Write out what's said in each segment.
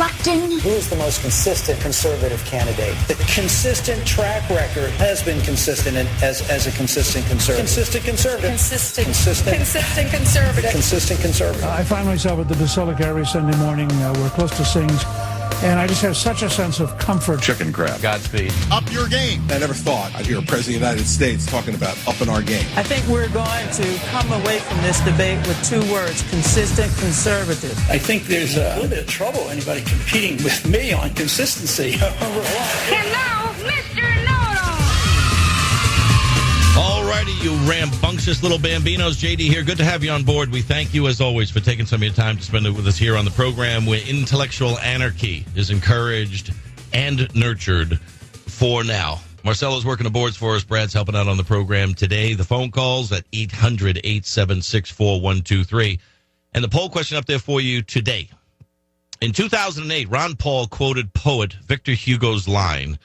distracting. Who is the most consistent conservative candidate? The consistent track record has been consistent as a consistent conservative. Consistent conservative. Consistent conservative. Consistent conservative. I find myself at the Basilica every Sunday morning. We're close to Sings. And I just have such a sense of comfort. Chicken crab. Godspeed. Up your game. I never thought I'd hear a president of the United States talking about upping our game. I think we're going to come away from this debate with two words: consistent conservative. I think there's a little bit of trouble anybody competing with me on consistency. And now, Mr. Know-It-All. All righty, you rambunctious little bambinos. JD here. Good to have you on board. We thank you, as always, for taking some of your time to spend it with us here on the program, where intellectual anarchy is encouraged and nurtured for now. Marcelo's working the boards for us. Brad's helping out on the program today. The phone calls at 800-876-4123. And the poll question up there for you today. In 2008, Ron Paul quoted poet Victor Hugo's line,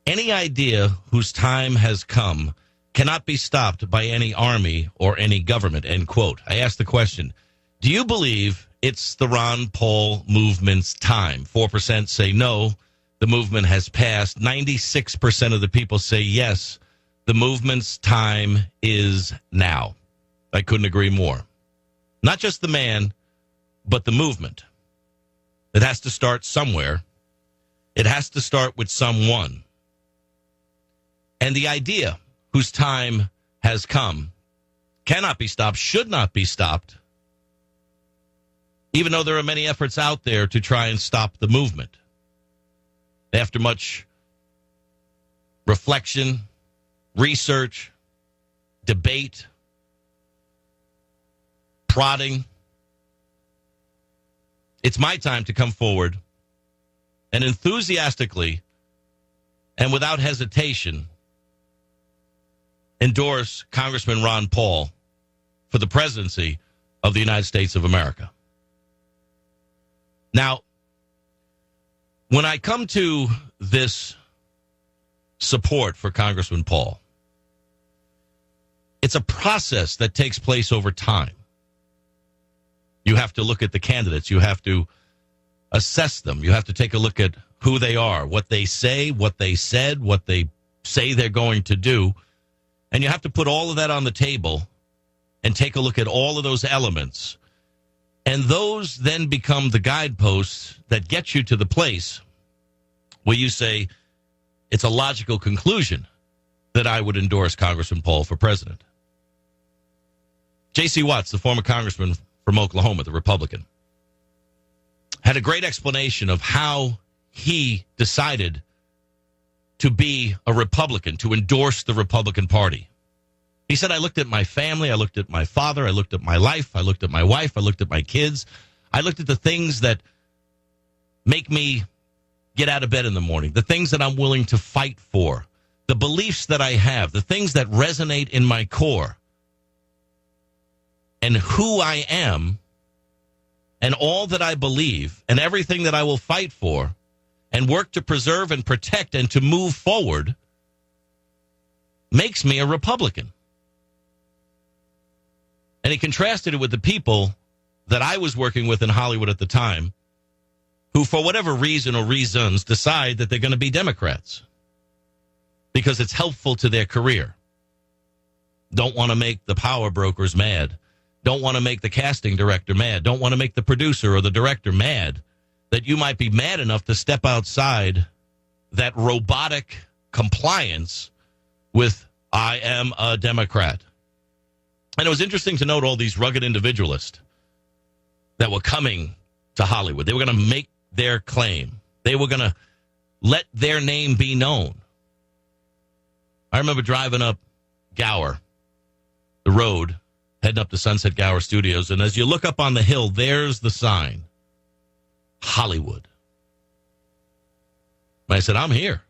"Any idea whose time has come cannot be stopped by any army or any government," end quote. I asked the question, do you believe it's the Ron Paul movement's time? 4% say no, the movement has passed. 96% of the people say yes, the movement's time is now. I couldn't agree more. Not just the man, but the movement. It has to start somewhere. It has to start with someone. And the idea whose time has come cannot be stopped, should not be stopped, even though there are many efforts out there to try and stop the movement. After much reflection, research, debate, prodding, it's my time to come forward and enthusiastically and without hesitation endorse Congressman Ron Paul for the presidency of the United States of America. Now, when I come to this support for Congressman Paul, it's a process that takes place over time. You have to look at the candidates. You have to assess them. You have to take a look at who they are, what they say, what they said, what they say they're going to do. And you have to put all of that on the table and take a look at all of those elements. And those then become the guideposts that get you to the place where you say, it's a logical conclusion that I would endorse Congressman Paul for president. J.C. Watts, the former congressman from Oklahoma, the Republican, had a great explanation of how he decided to be a Republican, to endorse the Republican Party. He said, I looked at my family, I looked at my father, I looked at my life, I looked at my wife, I looked at my kids. I looked at the things that make me get out of bed in the morning, the things that I'm willing to fight for, the beliefs that I have, the things that resonate in my core, and who I am, and all that I believe, and everything that I will fight for, and work to preserve and protect and to move forward, makes me a Republican. And he contrasted it with the people that I was working with in Hollywood at the time, who, for whatever reason or reasons, decide that they're going to be Democrats because it's helpful to their career. Don't want to make the power brokers mad. Don't want to make the casting director mad. Don't want to make the producer or the director mad. That you might be mad enough to step outside that robotic compliance with I am a Democrat. And it was interesting to note all these rugged individualists that were coming to Hollywood. They were going to make their claim. They were going to let their name be known. I remember driving up Gower, the road, heading up to Sunset Gower Studios, and as you look up on the hill, there's the sign. Hollywood. And I said, I'm here.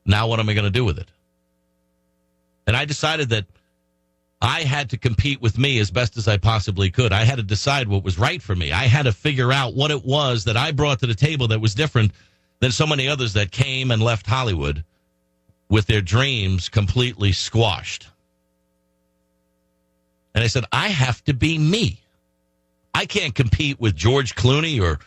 Now what am I going to do with it? And I decided that I had to compete with me as best as I possibly could. I had to decide what was right for me. I had to figure out what it was that I brought to the table that was different than so many others that came and left Hollywood with their dreams completely squashed. And I said, I have to be me. I can't compete with George Clooney or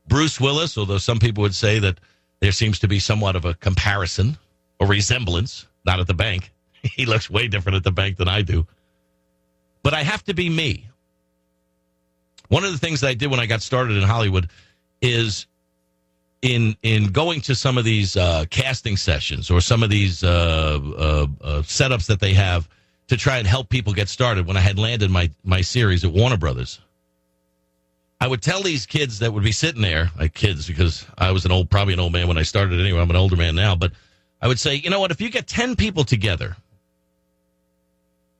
Bruce Willis, although some people would say that there seems to be somewhat of a comparison or resemblance, not at the bank. He looks way different at the bank than I do. But I have to be me. One of the things that I did when I got started in Hollywood is in going to some of these casting sessions or some of these setups that they have to try and help people get started when I had landed my series at Warner Brothers. I would tell these kids that would be sitting there, like kids, because I was probably an old man when I started anyway. I'm an older man now. But I would say, you know what, if you get 10 people together,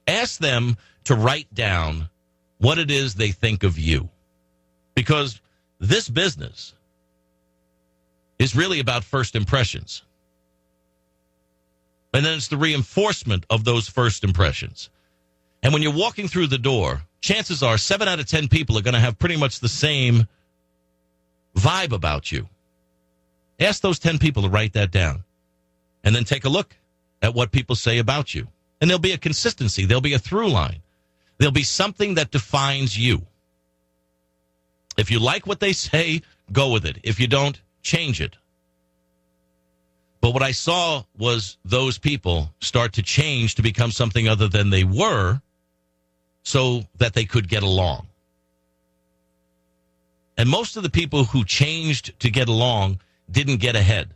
ask them to write down what it is they think of you. Because this business is really about first impressions. And then it's the reinforcement of those first impressions. And when you're walking through the door, chances are 7 out of 10 people are going to have pretty much the same vibe about you. Ask those 10 people to write that down. And then take a look at what people say about you. And there'll be a consistency. There'll be a through line. There'll be something that defines you. If you like what they say, go with it. If you don't, change it. But what I saw was those people start to change to become something other than they were so that they could get along. And most of the people who changed to get along didn't get ahead.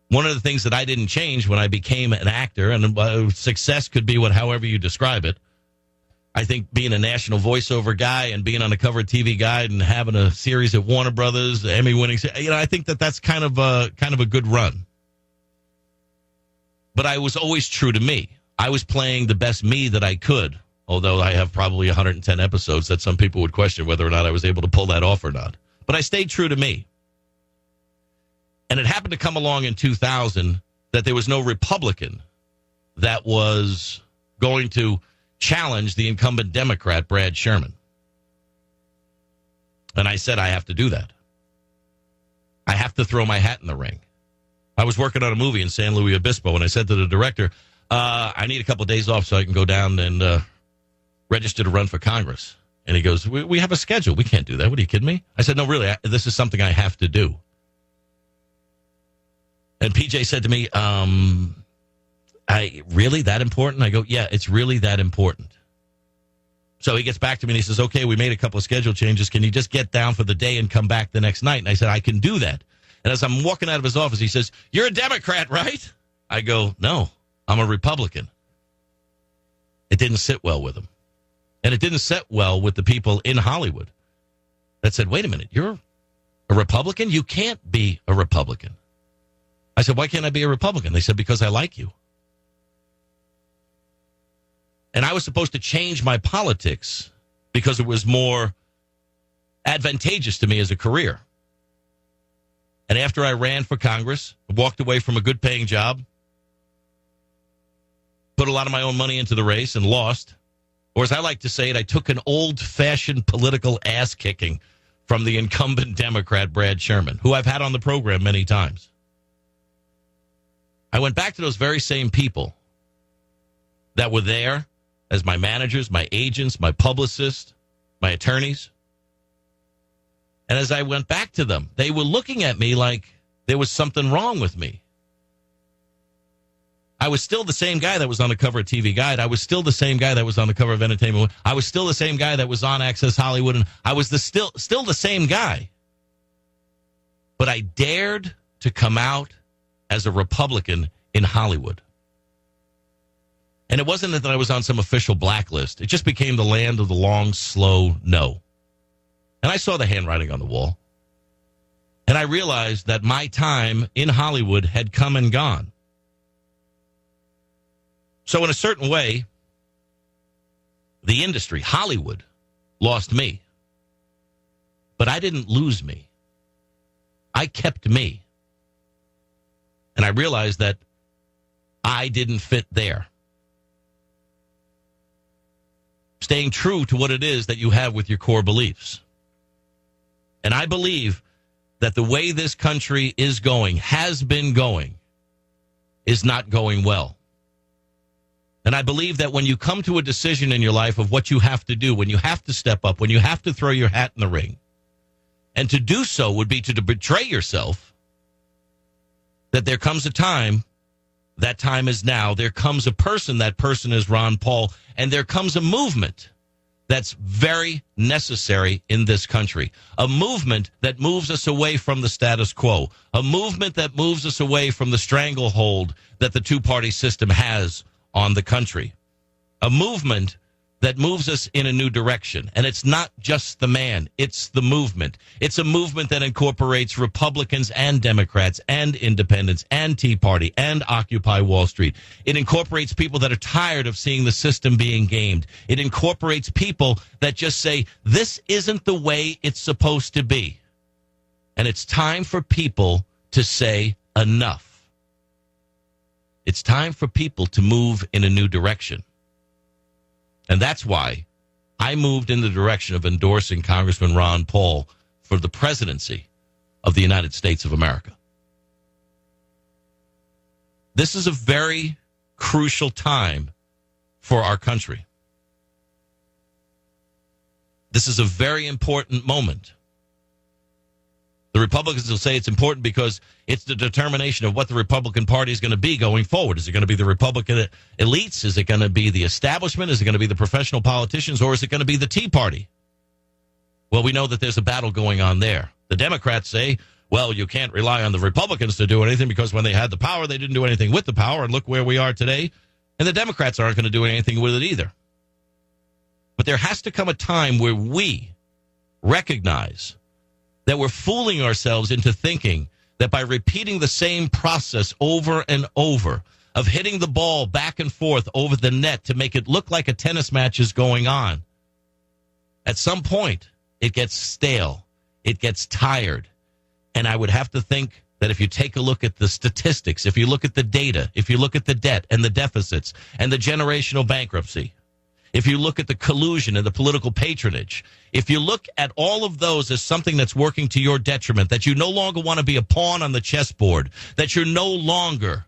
One of the things that I didn't change when I became an actor, and success could be however you describe it. I think being a national voiceover guy and being on a cover of TV Guide and having a series at Warner Brothers, Emmy-winning, I think that's kind of a good run. But I was always true to me. I was playing the best me that I could, although I have probably 110 episodes that some people would question whether or not I was able to pull that off or not. But I stayed true to me. And it happened to come along in 2000 that there was no Republican that was going to challenge the incumbent Democrat, Brad Sherman. And I said, I have to do that. I have to throw my hat in the ring. I was working on a movie in San Luis Obispo, and I said to the director, I need a couple of days off so I can go down and register to run for Congress. And he goes, we have a schedule. We can't do that. What, are you kidding me? I said, no, really, this is something I have to do. And PJ said to me, really that important? I go, yeah, it's really that important. So he gets back to me and he says, okay, we made a couple of schedule changes. Can you just get down for the day and come back the next night? And I said, I can do that. And as I'm walking out of his office, he says, you're a Democrat, right? I go, no, I'm a Republican. It didn't sit well with him. And it didn't sit well with the people in Hollywood that said, wait a minute, you're a Republican? You can't be a Republican. I said, why can't I be a Republican? They said, because I like you. And I was supposed to change my politics because it was more advantageous to me as a career. And after I ran for Congress, I walked away from a good-paying job, put a lot of my own money into the race and lost. Or as I like to say it, I took an old-fashioned political ass-kicking from the incumbent Democrat, Brad Sherman, who I've had on the program many times. I went back to those very same people that were there as my managers, my agents, my publicists, my attorneys. And as I went back to them, they were looking at me like there was something wrong with me. I was still the same guy that was on the cover of TV Guide. I was still the same guy that was on the cover of Entertainment. I was still the same guy that was on Access Hollywood. And I was still the same guy. But I dared to come out as a Republican in Hollywood. And it wasn't that I was on some official blacklist. It just became the land of the long, slow no. And I saw the handwriting on the wall. And I realized that my time in Hollywood had come and gone. So in a certain way, the industry, Hollywood, lost me. But I didn't lose me. I kept me. And I realized that I didn't fit there. Staying true to what it is that you have with your core beliefs. And I believe that the way this country is going, has been going, is not going well. And I believe that when you come to a decision in your life of what you have to do, when you have to step up, when you have to throw your hat in the ring, And to do so would be to betray yourself, that there comes a time, that time is now, there comes a person, that person is Ron Paul, and there comes a movement that's very necessary in this country. A movement that moves us away from the status quo. A movement that moves us away from the stranglehold that the two-party system has on the country. A movement that moves us in a new direction. And it's not just the man, it's the movement. It's a movement that incorporates Republicans and Democrats and independents and Tea Party and Occupy Wall Street. It incorporates people that are tired of seeing the system being gamed. It incorporates people that just say, this isn't the way it's supposed to be. And it's time for people to say enough. It's time for people to move in a new direction. And that's why I moved in the direction of endorsing Congressman Ron Paul for the presidency of the United States of America. This is a very crucial time for our country. This is a very important moment. The Republicans will say it's important because it's the determination of what the Republican Party is going to be going forward. Is it going to be the Republican elites? Is it going to be the establishment? Is it going to be the professional politicians? Or is it going to be the Tea Party? Well, we know that there's a battle going on there. The Democrats say, well, you can't rely on the Republicans to do anything because when they had the power, they didn't do anything with the power. And look where we are today. And the Democrats aren't going to do anything with it either. But there has to come a time where we recognize that we're fooling ourselves into thinking that by repeating the same process over and over of hitting the ball back and forth over the net to make it look like a tennis match is going on, at some point it gets stale, it gets tired. And I would have to think that if you take a look at the statistics, if you look at the data, if you look at the debt and the deficits and the generational bankruptcy, if you look at the collusion and the political patronage, if you look at all of those as something that's working to your detriment, that you no longer want to be a pawn on the chessboard, that you're no longer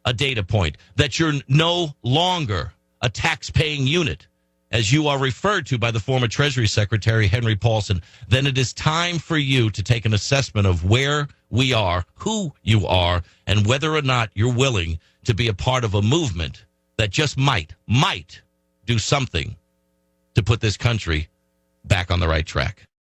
a data point, that you're no longer a tax-paying unit, as you are referred to by the former Treasury Secretary Henry Paulson, then it is time for you to take an assessment of where we are, who you are, and whether or not you're willing to be a part of a movement that just might do something to put this country back on the right track.